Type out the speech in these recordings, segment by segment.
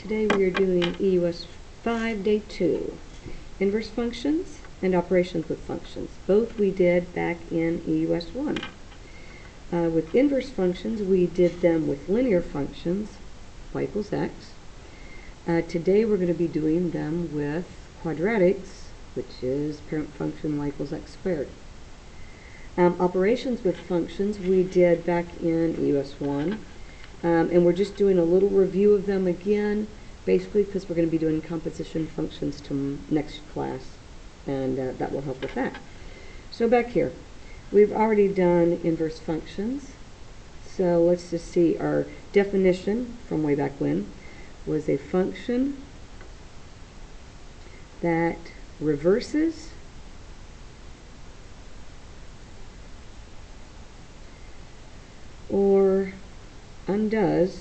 today we are doing EUS 5, Day 2, inverse functions and operations with functions. Both we did back in EUS 1. With inverse functions, we did them with linear functions, y equals x. Today we're going to be doing them with quadratics, which is parent function y equals x squared. Operations with functions we did back in EUS 1. And we're just doing a little review of them again, basically because we're going to be doing composition functions to next class, and that will help with that. So back here, we've already done inverse functions. So let's just see, our definition from way back when was a function that reverses or undoes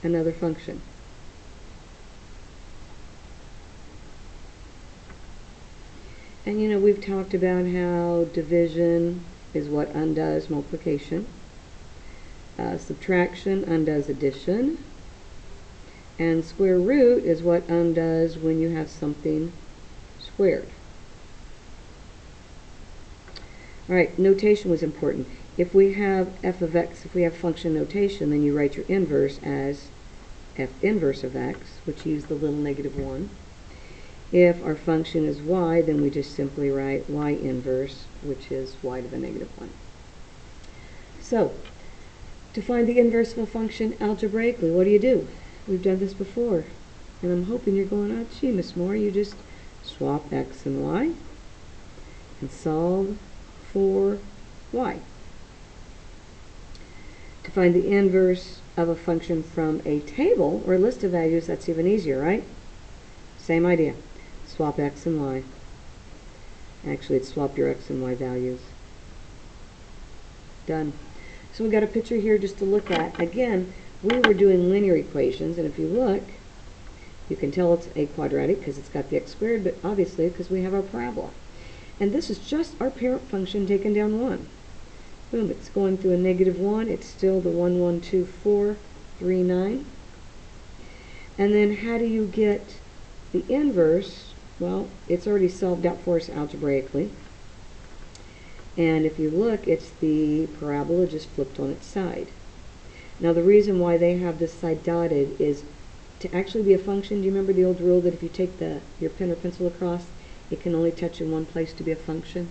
another function. And you know, we've talked about how division is what undoes multiplication, subtraction undoes addition, and square root is what undoes when you have something squared. Alright, notation was important. If we have f of x, if we have function notation, then you write your inverse as f inverse of x, which you use the little -1. If our function is y, then we just simply write y inverse, which is y to the -1. So, to find the inverse of a function algebraically, what do? We've done this before. And I'm hoping you're going, oh gee, Miss Moore, you just swap x and y and solve for y. To find the inverse of a function from a table or a list of values, that's even easier, right? Same idea. Swap x and y. Actually, it's swap your x and y values. Done. So we've got a picture here just to look at. Again, we were doing linear equations, and if you look, you can tell it's a quadratic because it's got the x squared, but obviously because we have our parabola. And this is just our parent function taken down 1. Boom, it's going through a -1. It's still the 1, 1, 2, 4, 3, 9. And then how do you get the inverse? Well, it's already solved out for us algebraically. And if you look, it's the parabola just flipped on its side. Now the reason why they have this side dotted is to actually be a function. Do you remember the old rule that if you take your pen or pencil across, it can only touch in one place to be a function?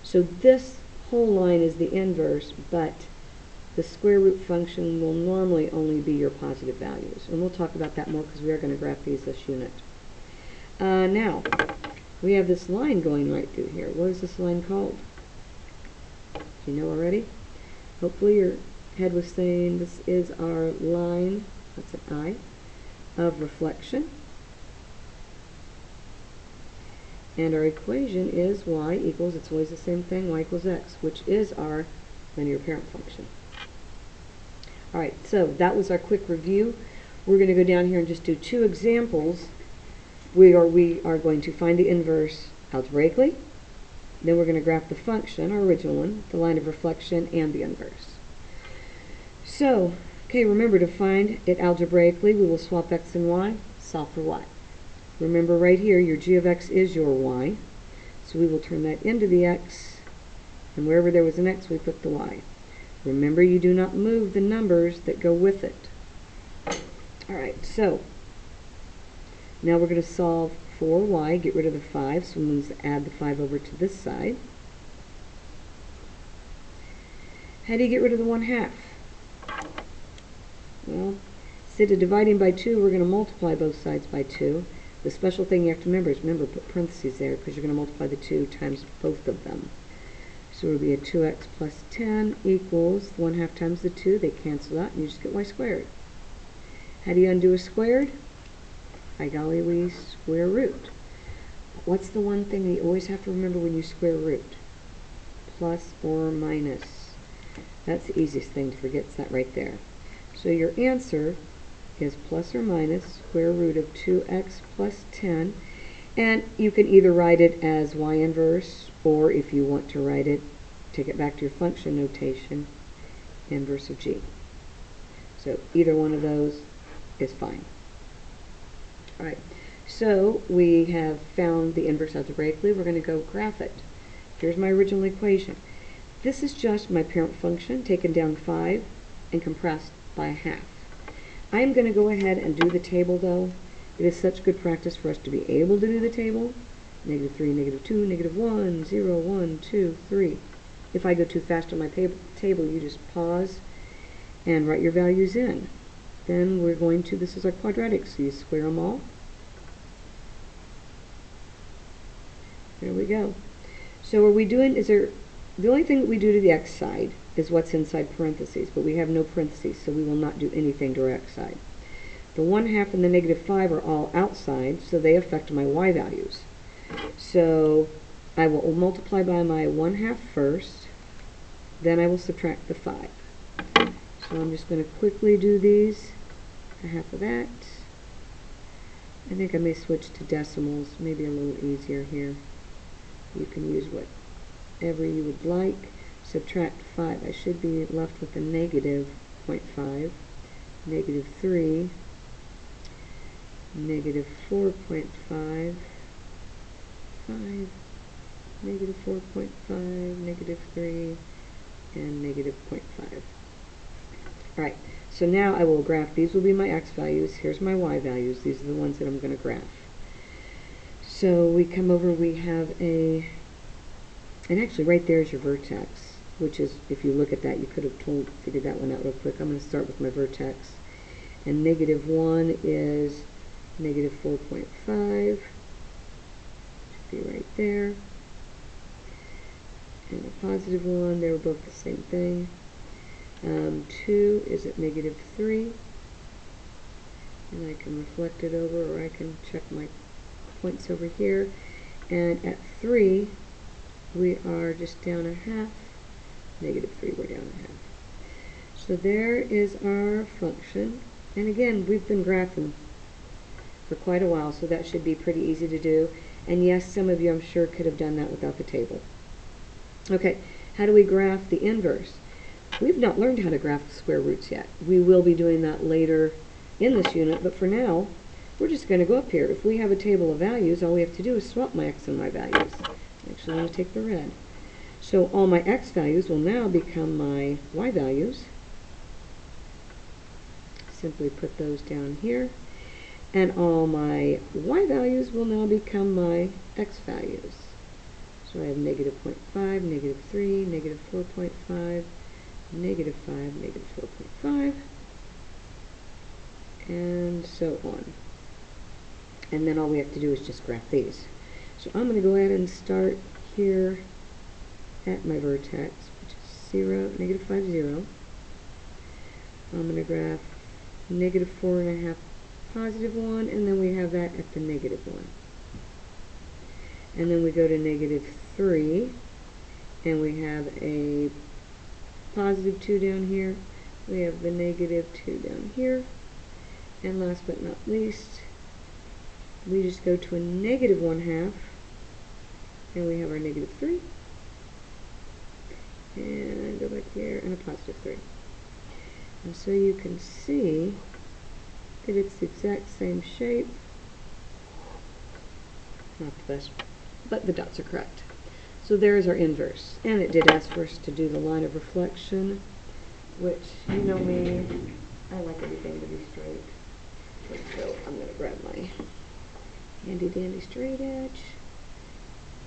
So this whole line is the inverse, but the square root function will normally only be your positive values. And we'll talk about that more because we are going to graph these this unit. Now, we have this line going right through here. What is this line called? Do you know already? Hopefully your head was saying this is our line, that's an I, of reflection. And our equation is y equals, it's always the same thing, y equals x, which is our linear parent function. Alright, so that was our quick review. We're going to go down here and just do 2 examples. We are going to find the inverse algebraically. Then we're going to graph the function, our original one, the line of reflection, and the inverse. So, okay, remember to find it algebraically, we will swap x and y, solve for y. Remember right here, your g of x is your y. So we will turn that into the x, and wherever there was an x, we put the y. Remember, you do not move the numbers that go with it. Alright, so now we're going to solve for y, get rid of the 5, so we need to add the 5 over to this side. How do you get rid of the 1/2? Well, instead of dividing by 2, we're going to multiply both sides by 2. The special thing you have to remember is, put parentheses there because you're going to multiply the 2 times both of them. So it will be a 2x plus 10 equals 1/2 times the 2. They cancel out and you just get y squared. How do you undo a squared? By golly, we square root. What's the one thing that you always have to remember when you square root? Plus or minus. That's the easiest thing to forget, it's that right there. So your answer is plus or minus square root of 2x plus 10. And you can either write it as y inverse, or if you want to write it, take it back to your function notation, inverse of g. So either one of those is fine. Alright, so we have found the inverse algebraically. We're going to go graph it. Here's my original equation. This is just my parent function taken down 5 and compressed by a half. I'm going to go ahead and do the table though. It is such good practice for us to be able to do the table. -3, -2, -1, 0, 1, 2, 3. If I go too fast on my table, you just pause and write your values in. Then we're going to, this is our quadratic, so you square them all. There we go. So are we doing, the only thing that we do to the x side is what's inside parentheses, but we have no parentheses, so we will not do anything to our x side. The 1/2 and the -5 are all outside, so they affect my y values. So I will multiply by my 1/2 first, then I will subtract the 5. So I'm just going to quickly do these, 1/2 of that. I think I may switch to decimals, maybe a little easier here. You can use whatever you would like. Subtract 5. I should be left with a -0.5, -3, -4.5, 5, -4.5, -3, and -0.5. Alright, so now I will graph. These will be my x values. Here's my y values. These are the ones that I'm going to graph. So we come over, we have and actually right there is your vertex, which is, if you look at that, you could have figured that one out real quick. I'm going to start with my vertex. And -1 is -4.5. Should be right there. And a +1, they were both the same thing. 2 is at -3. And I can reflect it over, or I can check my points over here. And at 3, we are just down a half. -3, we're down a half. So there is our function. And again, we've been graphing for quite a while, so that should be pretty easy to do. And yes, some of you, I'm sure, could have done that without the table. Okay, how do we graph the inverse? We've not learned how to graph the square roots yet. We will be doing that later in this unit, but for now, we're just going to go up here. If we have a table of values, all we have to do is swap my x and my values. Actually, I'm going to take the red. So all my x values will now become my y values. Simply put those down here. And all my y values will now become my x values. So I have -0.5, -3, -4.5, -5, -4.5, and so on. And then all we have to do is just graph these. So I'm going to go ahead and start here at my vertex, which is 0, -5, 0. I'm going to graph -4.5, +1, and then we have that at the -1. And then we go to -3, and we have a +2 down here. We have the -2 down here. And last but not least, we just go to a -1/2, and we have our -3. And go back here, and a +3. And so you can see that it's the exact same shape. Not the best, but the dots are correct. So there's our inverse. And it did ask for us to do the line of reflection, which, you know me, I like everything to be straight. So I'm going to grab my handy dandy straight edge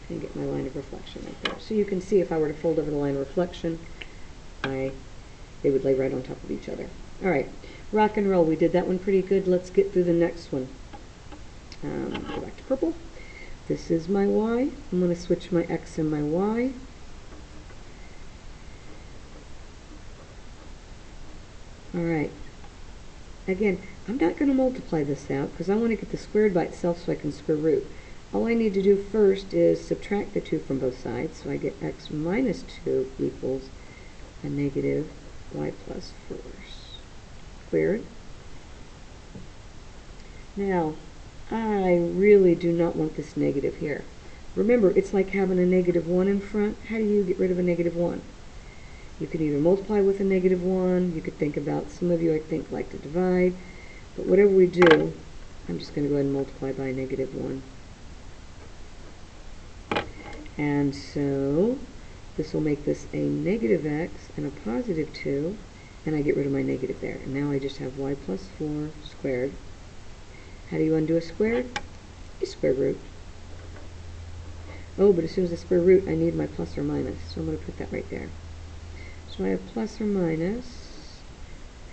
and get my line of reflection right there. So you can see if I were to fold over the line of reflection, they would lay right on top of each other. Alright, rock and roll. We did that one pretty good. Let's get through the next one. Go back to purple. This is my y. I'm going to switch my x and my y. Alright. Again, I'm not going to multiply this out because I want to get the squared by itself so I can square root. All I need to do first is subtract the 2 from both sides, so I get x minus 2 equals a negative y plus 4. Clear? Now, I really do not want this negative here. Remember, it's like having a -1 in front. How do you get rid of a -1? You could either multiply with a -1, you could think about, some of you I think like to divide, but whatever we do, I'm just going to go ahead and multiply by -1. And so this will make this a -x and a +2, and I get rid of my negative there. And now I just have y plus 4 squared. How do you undo a squared? A square root. Oh, but as soon as I square root, I need my plus or minus, so I'm going to put that right there. So I have plus or minus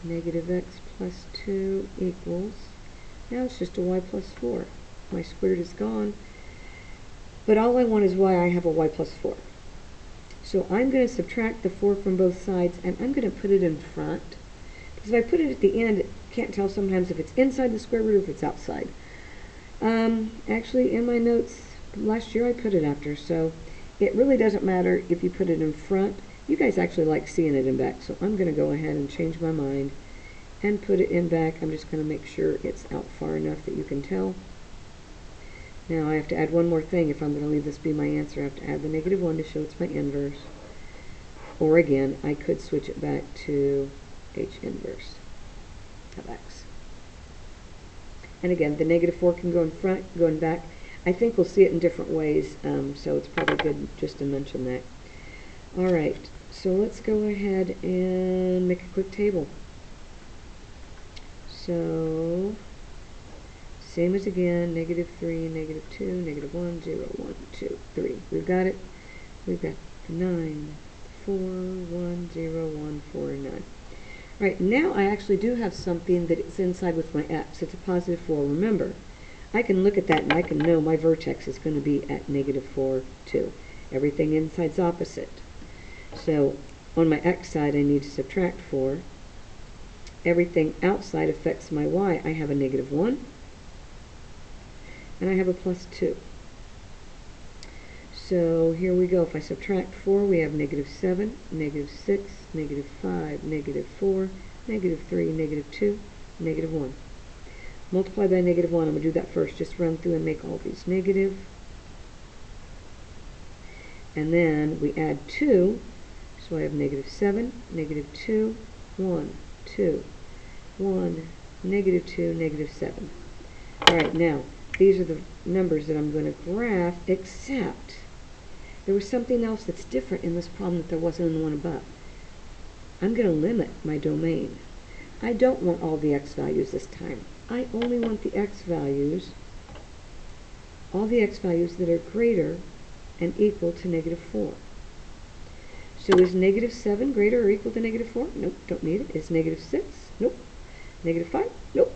-x plus 2 equals, now it's just a y plus 4. My squared is gone, but all I want is y. I have a y plus 4. So I'm going to subtract the 4 from both sides, and I'm going to put it in front. Because if I put it at the end, I can't tell sometimes if it's inside the square root or if it's outside. Actually, in my notes, last year I put it after, so it really doesn't matter if you put it in front. You guys actually like seeing it in back, so I'm going to go ahead and change my mind and put it in back. I'm just going to make sure it's out far enough that you can tell. Now I have to add one more thing. If I'm going to leave this be my answer, I have to add the -1 to show it's my inverse. Or again, I could switch it back to h inverse of x. And again, the -4 can go in front, go in back. I think we'll see it in different ways, so it's probably good just to mention that. Alright, so let's go ahead and make a quick table. So, same as again, -3, -2, -1, 0, 1, 2, 3. We've got it. We've got 9, 4, 1, 0, 1, 4, 9. Alright, now I actually do have something that is inside with my x. It's a +4. Remember, I can look at that and I can know my vertex is going to be at -4, 2. Everything inside's opposite. So, on my x side I need to subtract 4. Everything outside affects my y. I have a -1. And I have a +2. So here we go. If I subtract 4, we have -7, -6, -5, -4, -3, -2, -1. Multiply by -1. I'm going to do that first. Just run through and make all these negative. And then we add 2. So I have -7, -2, 1, 2, 1, -2, -7. Alright, now, these are the numbers that I'm going to graph, except there was something else that's different in this problem that there wasn't in the one above. I'm going to limit my domain. I don't want all the x values this time. I only want the x values, all the x values that are greater and equal to -4. So is -7 greater or equal to -4? Nope, don't need it. Is -6? Nope. -5? Nope.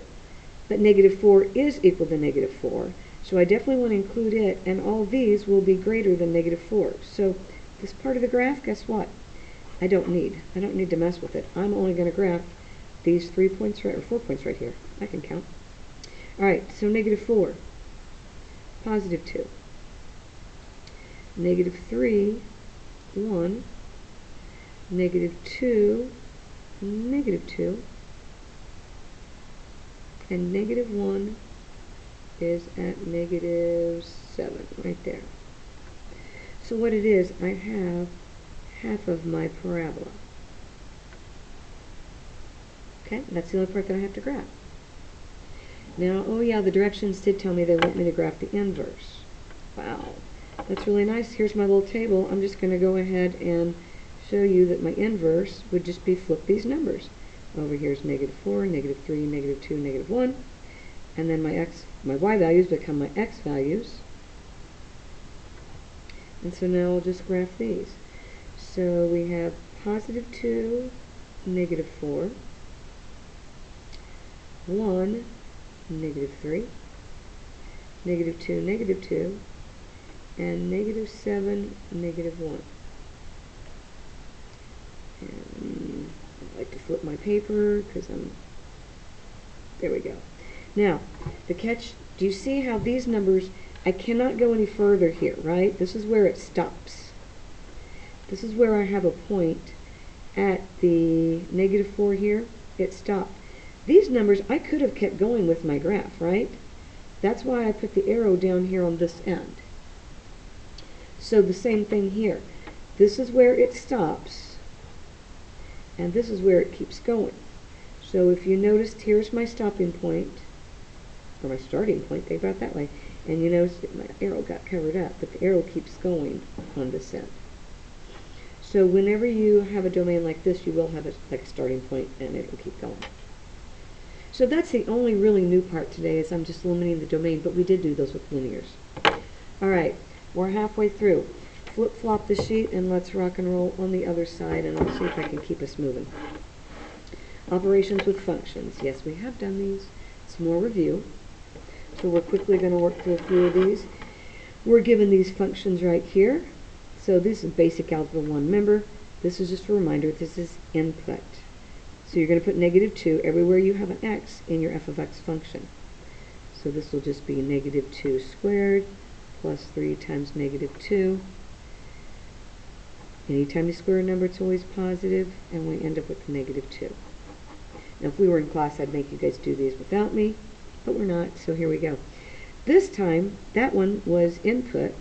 But -4 is equal to -4. So I definitely want to include it, and all these will be greater than -4. So this part of the graph, guess what? I don't need to mess with it. I'm only going to graph these 3 points right, or 4 points right here. I can count. Alright, so -4, +2, -3, 1, -2, -2, and -1 is at -7, right there. So what it is, I have half of my parabola. Okay, that's the only part that I have to graph. Now, oh yeah, the directions did tell me they want me to graph the inverse. Wow, that's really nice. Here's my little table. I'm just going to go ahead and show you that my inverse would just be flip these numbers. Over here is -4, -3, -2, -1, and then my y values become my x values. And so now I'll just graph these. So we have +2, -4, 1, -3, -2, -2, and -7, -1. And I like to flip my paper because there we go. Now, the catch, do you see how these numbers, I cannot go any further here, right? This is where it stops. This is where I have a point at the -4 here. It stopped. These numbers, I could have kept going with my graph, right? That's why I put the arrow down here on this end. So the same thing here. This is where it stops. and this is where it keeps going. So if you noticed, here's my stopping point, or my starting point, think about it that way, and you notice that my arrow got covered up, but the arrow keeps going on this end. So whenever you have a domain like this, you will have like a starting point, and it will keep going. So that's the only really new part today, is I'm just limiting the domain, but we did do those with linears. All right, we're halfway through. Flip-flop the sheet, and let's rock and roll on the other side, and I'll see if I can keep us moving. Operations with functions. Yes, we have done these. It's more review. So we're quickly going to work through a few of these. We're given these functions right here. So this is basic algebra 1. Remember, this is just a reminder, this is input. So you're going to put -2 everywhere you have an x in your f of x function. So this will just be -2 squared plus 3 times -2. Anytime you square a number, it's always positive, and we end up with -2. Now, if we were in class, I'd make you guys do these without me, but we're not, so here we go. This time, that one was input.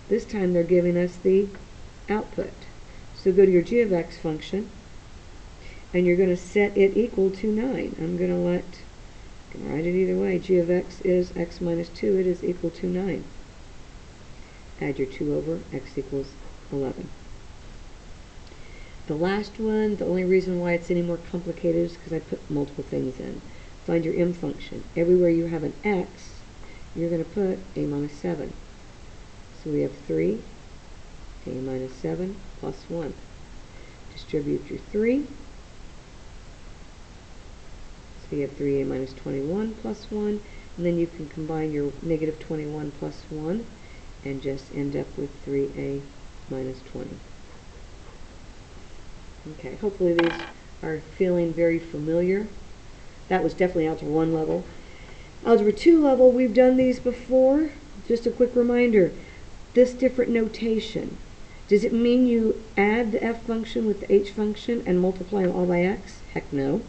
This time, they're giving us the output. So go to your g of x function, and you're going to set it equal to 9. I'm going to write it either way. G of x is x minus 2. It is equal to 9. Add your 2 over, x equals 11. The last one, the only reason why it's any more complicated is because I put multiple things in. Find your m function. Everywhere you have an x, you're going to put a minus 7. So we have 3, a minus 7, plus 1. Distribute your 3. So you have 3a minus 21 plus 1, and then you can combine your negative 21 plus 1 and just end up with 3a minus 20. Okay, hopefully these are feeling very familiar. That was definitely Algebra 1 level. Algebra 2 level, we've done these before. Just a quick reminder, this different notation, does it mean you add the f function with the h function and multiply them all by x? Heck no.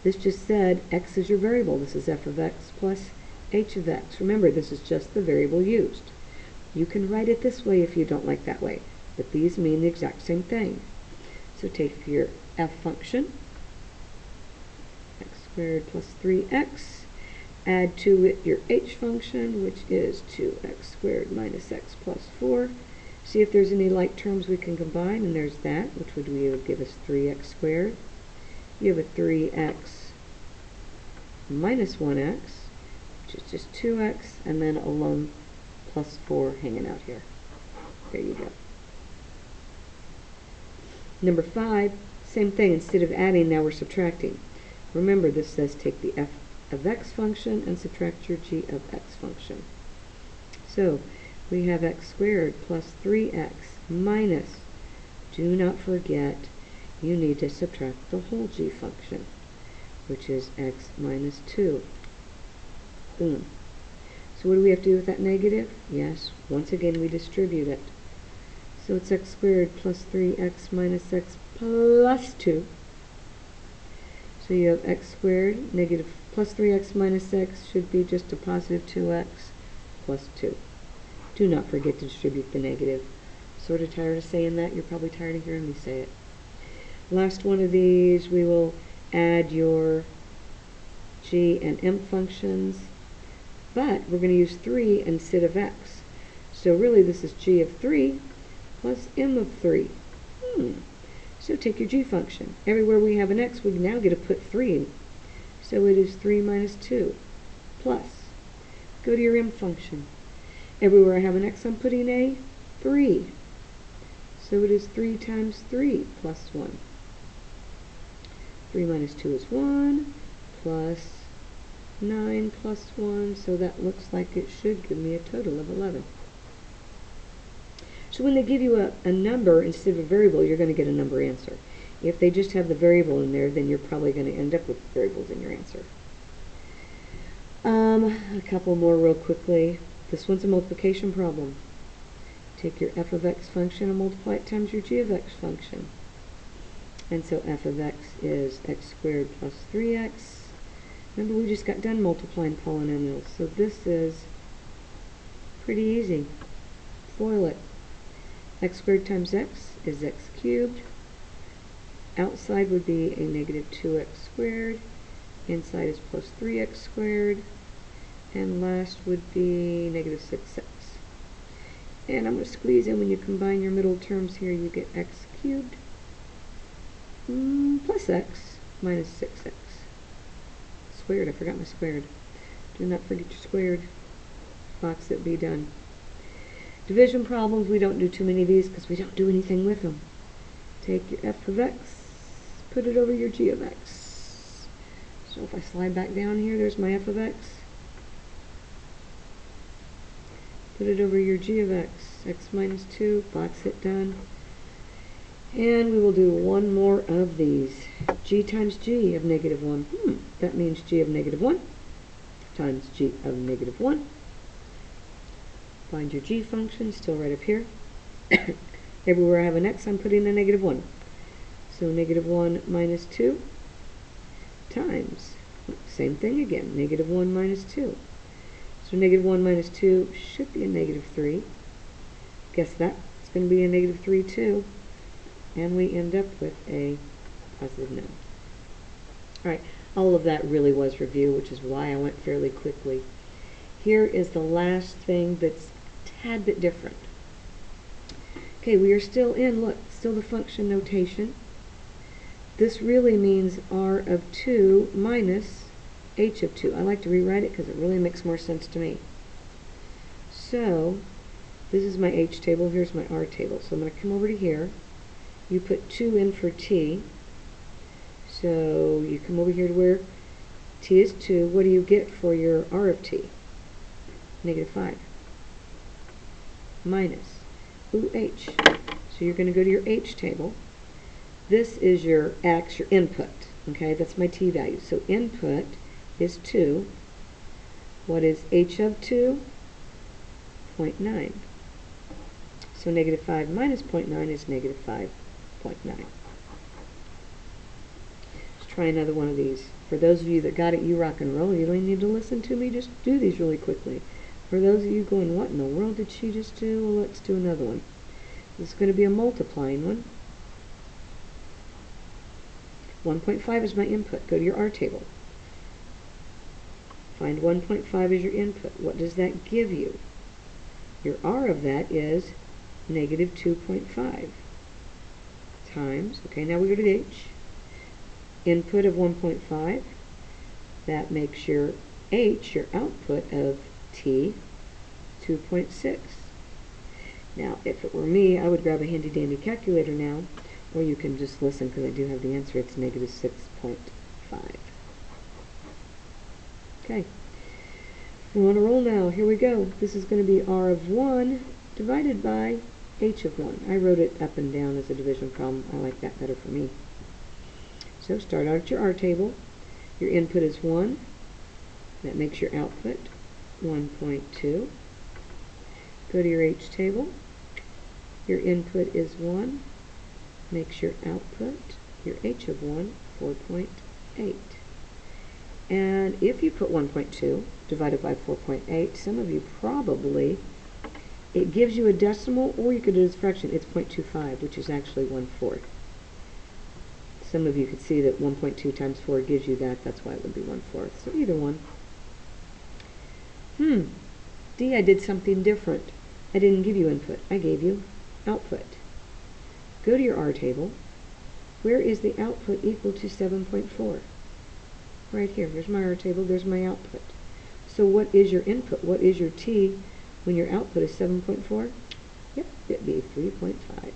This just said x is your variable. This is f of x plus h of x. Remember, this is just the variable used. You can write it this way if you don't like that way, but these mean the exact same thing. So take your f function, x squared plus 3x, add to it your h function, which is 2x squared minus x plus 4. See if there's any like terms we can combine, and there's that, which would give us 3x squared. You have a 3x minus 1x, which is just 2x, and then a lone plus 4 hanging out here. There you go. Number 5, same thing. Instead of adding, now we're subtracting. Remember, this says take the f of x function and subtract your g of x function. So we have x squared plus 3x minus, do not forget, you need to subtract the whole g function, which is x minus 2. Boom. So what do we have to do with that negative? Yes, once again we distribute it. So it's x squared plus 3x minus x plus 2. So you have x squared negative plus 3x minus x should be just a positive 2x plus 2. Do not forget to distribute the negative. Sort of tired of saying that. You're probably tired of hearing me say it. Last one of these, we will add your g and m functions, but we're going to use 3 instead of x. So really this is g of 3 plus m of 3. So take your g function. Everywhere we have an x, we now get to put 3 in. So it is 3 minus 2 plus. Go to your m function. Everywhere I have an x, I'm putting a 3. So it is 3 times 3 plus 1. 3 minus 2 is 1, plus 9 plus 1, so that looks like it should give me a total of 11. So when they give you a number instead of a variable, you're going to get a number answer. If they just have the variable in there, then you're probably going to end up with variables in your answer. A couple more real quickly. This one's a multiplication problem. Take your f of x function and multiply it times your g of x function. And so f of x is x squared plus 3x. Remember, we just got done multiplying polynomials, so this is pretty easy. Foil it. X squared times x is x cubed outside would be a negative 2x squared, inside is plus 3x squared, and last would be negative 6x. And I'm going to squeeze in, when you combine your middle terms here, you get x cubed plus x minus 6x. Squared, I forgot my squared. Do not forget your squared. Box it, be done. Division problems, we don't do too many of these because we don't do anything with them. Take your f of x, put it over your g of x. So if I slide back down here, there's my f of x. Put it over your g of x, x minus 2, box it, done. And we will do one more of these. G times g of negative 1. That means g of negative 1 times g of negative 1. Find your g function, still right up here. Everywhere I have an x, I'm putting a negative 1. So negative 1 minus 2 times, same thing again, negative 1 minus 2. So negative 1 minus 2 should be a negative 3. Guess that. It's going to be a negative 3 too. And we end up with a positive no. Alright, all of that really was review, which is why I went fairly quickly. Here is the last thing that's a tad bit different. Okay, we are still in, look, still the function notation. This really means r of 2 minus h of 2. I like to rewrite it because it really makes more sense to me. So, this is my h table, here's my r table. So I'm going to come over to here. You put 2 in for t. So you come over here to where t is 2. What do you get for your r of t? Negative 5. Minus h. So you're going to go to your h table. This is your x, your input. Okay, that's my t value. So input is 2. What is h of 2? 0.9. So negative 5 minus 0.9 is negative 5.9. Let's try another one of these. For those of you that got it, you rock and roll. You don't need to listen to me. Just do these really quickly. For those of you going, what in the world did she just do? Well, let's do another one. This is going to be a multiplying one. 1.5 is my input. Go to your r table. Find 1.5 as your input. What does that give you? Your r of that is negative 2.5 times, okay, now we go to h, input of 1.5, that makes your h, your output of t, 2.6. Now, if it were me, I would grab a handy dandy calculator now, or you can just listen because I do have the answer. It's negative 6.5. Okay. We're on a roll now. Here we go. This is going to be r of 1 divided by h of 1. I wrote it up and down as a division problem. I like that better for me. So start out at your r table. Your input is 1. That makes your output 1.2. Go to your h table. Your input is 1. Makes your output, your h of 1, 4.8. And if you put 1.2 divided by 4.8, some of you probably, it gives you a decimal, or you could do this fraction. It's 0.25, which is actually 1/4. Some of you could see that 1.2 times 4 gives you that. That's why it would be 1/4. So either one. D, I did something different. I didn't give you input. I gave you output. Go to your R table. Where is the output equal to 7.4? Right here. Here's my R table. There's my output. So what is your input? What is your T when your output is 7.4? Yep, it'd be 3.5.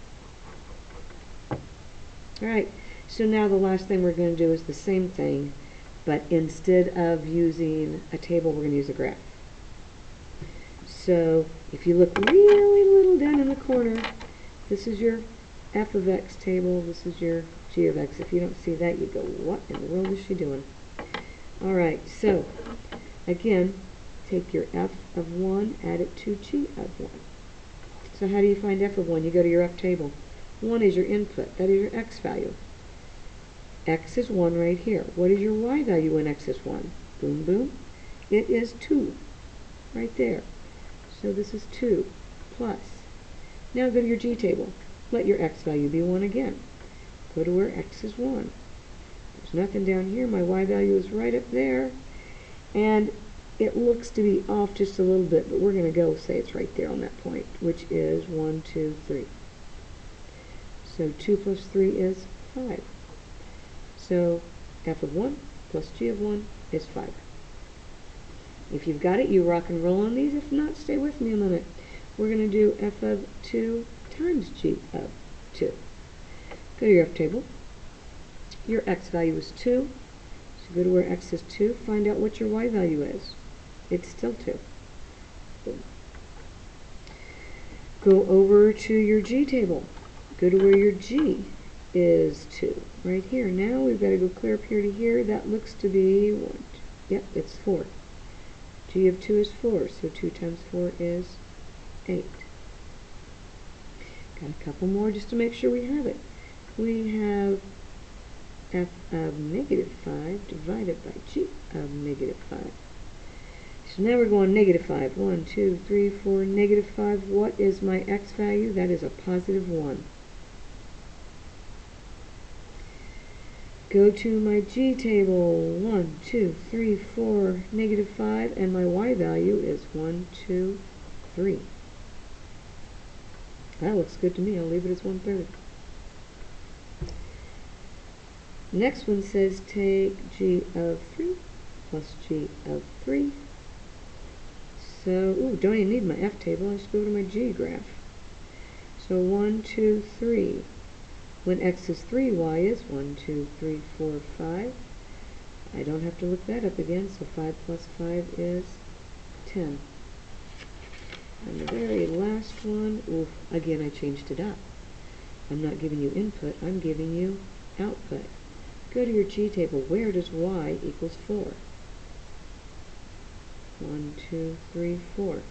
Alright, so now the last thing we're going to do is the same thing, but instead of using a table, we're going to use a graph. So if you look really little down in the corner, this is your f of x table, this is your g of x. If you don't see that, you go, what in the world is she doing? Alright, so again, take your f of 1, add it to g of 1. So how do you find f of 1? You go to your f table. 1 is your input. That is your x value. X is 1 right here. What is your y value when x is 1? Boom, boom. It is 2. Right there. So this is 2 plus. Now go to your g table. Let your x value be 1 again. Go to where x is 1. There's nothing down here. My y value is right up there. And it looks to be off just a little bit, but we're going to go say it's right there on that point, which is 1, 2, 3. So 2 plus 3 is 5. So f of 1 plus g of 1 is 5. If you've got it, you rock and roll on these. If not, stay with me a minute. We're going to do f of 2 times g of 2. Go to your f table. Your x value is 2. So go to where x is 2. Find out what your y value is. It's still 2. Boom. Go over to your g table. Go to where your g is 2. Right here. Now we've got to go clear up here to here. That looks to be 1. Yep, it's 4. G of 2 is 4, so 2 times 4 is 8. Got a couple more just to make sure we have it. We have f of negative 5 divided by g of negative 5. So now we're going negative 5. 1, 2, 3, 4, negative 5. What is my x value? That is a positive 1. Go to my g table. 1, 2, 3, 4, negative 5, and my y value is 1, 2, 3. That looks good to me. I'll leave it as 1/3. Next one says take g of 3 plus g of 3. So, don't even need my f table. I just go to my g graph. So 1, 2, 3. When x is 3, y is 1, 2, 3, 4, 5. I don't have to look that up again, so 5 plus 5 is 10. And the very last one, again I changed it up. I'm not giving you input, I'm giving you output. Go to your g table. Where does y equals 4? 1, 2, 3, 4.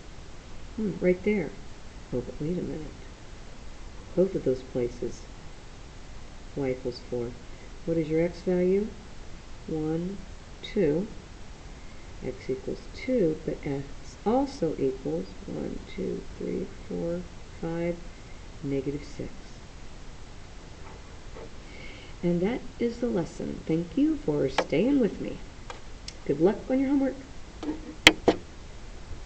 Right there. Oh, but wait a minute. Both of those places. Y equals 4. What is your x value? 1, 2. X equals 2, but x also equals 1, 2, 3, 4, 5, negative 6. And that is the lesson. Thank you for staying with me. Good luck on your homework.